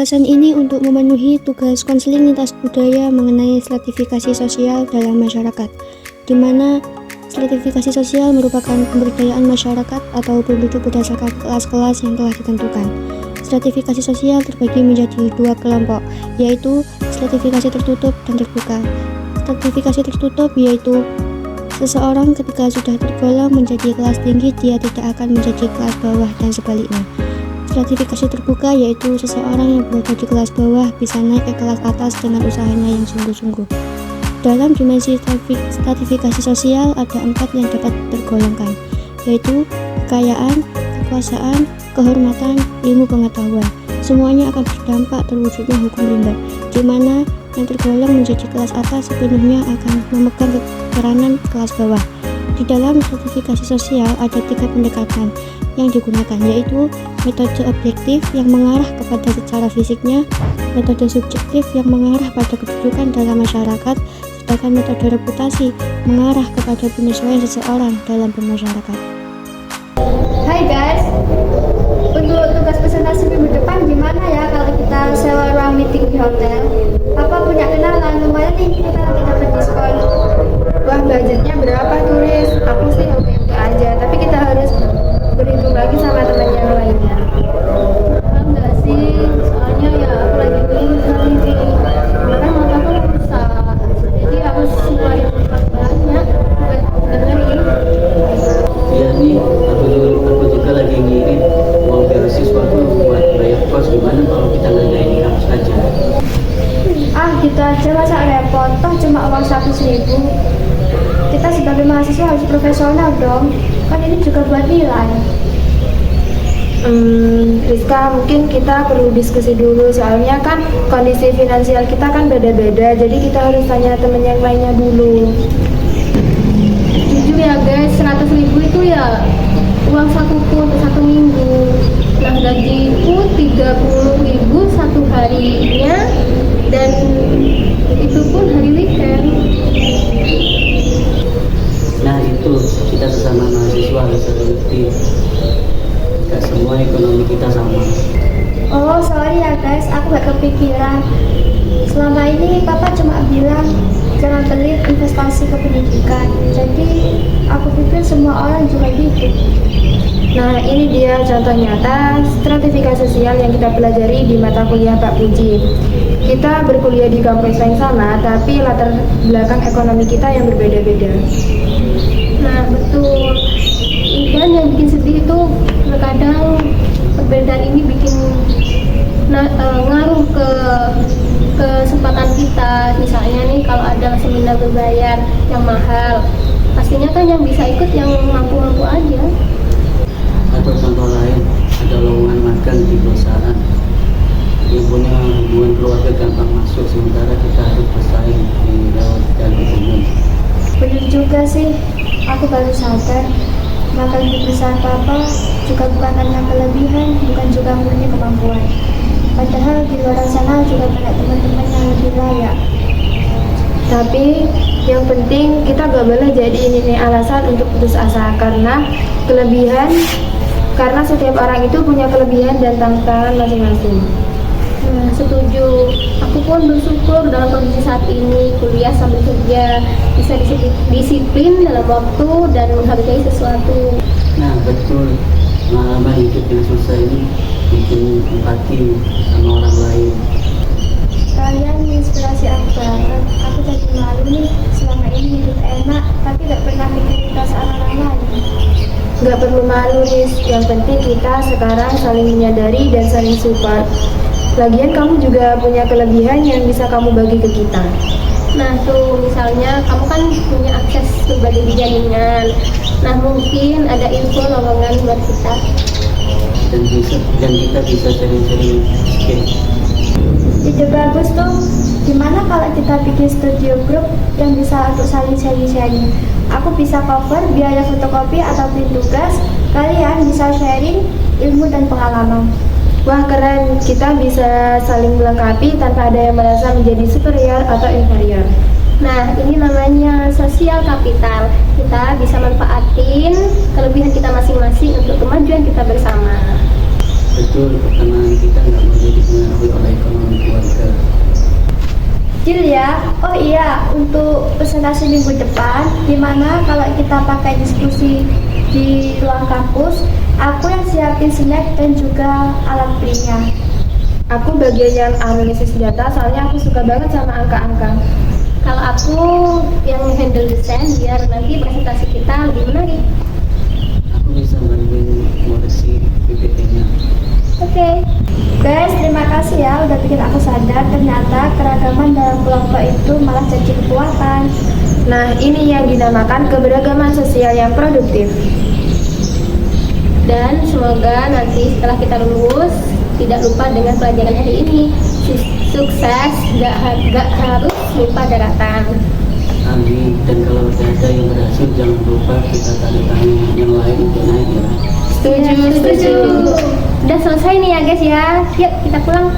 Penjelasan ini untuk memenuhi tugas konseling lintas budaya mengenai stratifikasi sosial dalam masyarakat, di mana stratifikasi sosial merupakan pemberdayaan masyarakat atau penduduk berdasarkan kelas-kelas yang telah ditentukan. Stratifikasi sosial terbagi menjadi dua kelompok, yaitu stratifikasi tertutup dan terbuka. Stratifikasi tertutup yaitu seseorang ketika sudah tergolong menjadi kelas tinggi, dia tidak akan menjadi kelas bawah dan sebaliknya. Stratifikasi terbuka yaitu seseorang yang berada di kelas bawah bisa naik ke kelas atas dengan usahanya yang sungguh-sungguh. Dalam dimensi stratifikasi sosial ada 4 yang dapat tergolongkan, yaitu kekayaan, kekuasaan, kehormatan, ilmu pengetahuan. Semuanya akan berdampak terwujudnya hukum rimba, di mana yang tergolong menjadi kelas atas sepenuhnya akan memegang peranan kelas bawah. Di dalam stratifikasi sosial ada 3 pendekatan yang digunakan, yaitu metode objektif yang mengarah kepada secara fisiknya, metode subjektif yang mengarah pada kedudukan dalam masyarakat, sedangkan metode reputasi mengarah kepada penyesuaian seseorang dalam bermasyarakat. Hai guys, untuk tugas presentasi minggu depan gimana ya kalau kita sewa ruang meeting di hotel? Apa punya kenalan? Lumayan nih kita nanti dapat diskon. Wah, budgetnya berapa turis? Aku sih oke-oke aja, tapi kita harus berhitung lagi sama teman yang lainnya. Enggak sih, soalnya ya aku lagi bingung hari ini. Kemarin mataku rusak, jadi harus ngeluarin banyak buat dengerin. Iya nih, aku juga lagi ngirim uang beasiswa tuh buat bayar kos. Gimana kalau kita ngerjain di kampus aja? Gitu aja masa repot, toh cuma uang 100.000. Kita sebagai mahasiswa harus profesional dong, kan ini juga buat nilai. Rizka, mungkin kita perlu diskusi dulu, soalnya kan kondisi finansial kita kan beda-beda, jadi kita harus tanya temen yang lainnya dulu. Jujur ya guys, 100.000 itu ya uang sakuku untuk 1 minggu. Nah gajiku 30.000 satu harinya, dan itu pun hari weekend. Nah itu, kita sesama mahasiswa harus mengerti. Gak semua ekonomi kita sama. Oh sorry ya guys, aku gak kepikiran. Selama ini papa cuma bilang jangan pelit investasi ke pendidikan. Jadi aku pikir semua orang juga gitu. Nah, ini dia contoh nyata stratifikasi sosial yang kita pelajari di mata kuliah Pak Puji. Kita berkuliah di kampus yang sama, tapi latar belakang ekonomi kita yang berbeda-beda. Nah betul. Dan yang bikin sedih itu terkadang perbedaan ini bikin ngaruh ke kesempatan kita. Misalnya nih kalau ada seminar berbayar yang mahal, pastinya kan yang bisa ikut yang mampu-mampu aja. Atau contoh lain, ada lowongan magang di perusahaan yang punya hubungan keluarga gampang masuk, sementara kita harus bersaing di lewat jalur umum. Bener juga sih, aku baru sadar magang di perusahaan papa juga bukan karena kelebihan, bukan juga murni kemampuan. Padahal di luar sana juga banyak teman-teman yang lebih layak. Tapi yang penting kita gak boleh jadi ini alasan untuk putus asa, karena setiap orang itu punya kelebihan dan tantangan masing-masing. Nah, setuju. Aku pun bersyukur dalam kondisi saat ini, kuliah sambil kerja, bisa disiplin dalam waktu dan menghargai sesuatu. Nah betul, pengalaman hidup yang susah ini bikin empati sama orang lain. Kalian menginspirasi aku banget. Aku jadi malu nih, selama ini hidup enak, tapi gak pernah mikirin perasaan orang lain. Gak perlu malu, Riz. Yang penting kita sekarang saling menyadari dan saling support. Lagian kamu juga punya kelebihan yang bisa kamu bagi ke kita. Nah tuh, misalnya kamu kan punya akses berbagai jaringan. Nah mungkin ada info lowongan buat kita. Dan kita bisa sering-sering skill. Ide bagus tuh. Gimana kalau kita bikin studio group yang bisa untuk saling sharing-sharing? Aku bisa cover biaya fotokopi atau print tugas. Kalian bisa sharing ilmu dan pengalaman. Wah keren, kita bisa saling melengkapi tanpa ada yang merasa menjadi superior atau inferior. Nah ini namanya sosial kapital. Kita bisa manfaatin kelebihan kita masing-masing untuk kemajuan kita bersama. Betul, pertemanan kita nggak boleh dipengaruhi oleh ekonomi keluarga. Julia, oh iya, untuk presentasi minggu depan, gimana kalau kita pakai diskusi di ruang kampus? Aku yang siapin snack dan juga alat belinya. Aku bagian yang analisis data, soalnya aku suka banget sama angka-angka. Kalau aku yang handle desain biar nanti presentasi kita lebih menarik. Aku bisa bantuin ngoreksi PPT-nya. Oke. Guys, terima kasih ya udah bikin aku sadar ternyata keragaman dalam kelompok itu malah jadi kekuatan. Nah, ini yang dinamakan keberagaman sosial yang produktif. Dan semoga nanti setelah kita lulus tidak lupa dengan pelajaran hari ini. Sukses, gak harus lupa daratan. Amin. Dan kalau ada yang berhasil, jangan lupa kita tanda tangan yang lain untuk naik ya. Setuju. Udah selesai nih ya guys ya. Yuk kita pulang.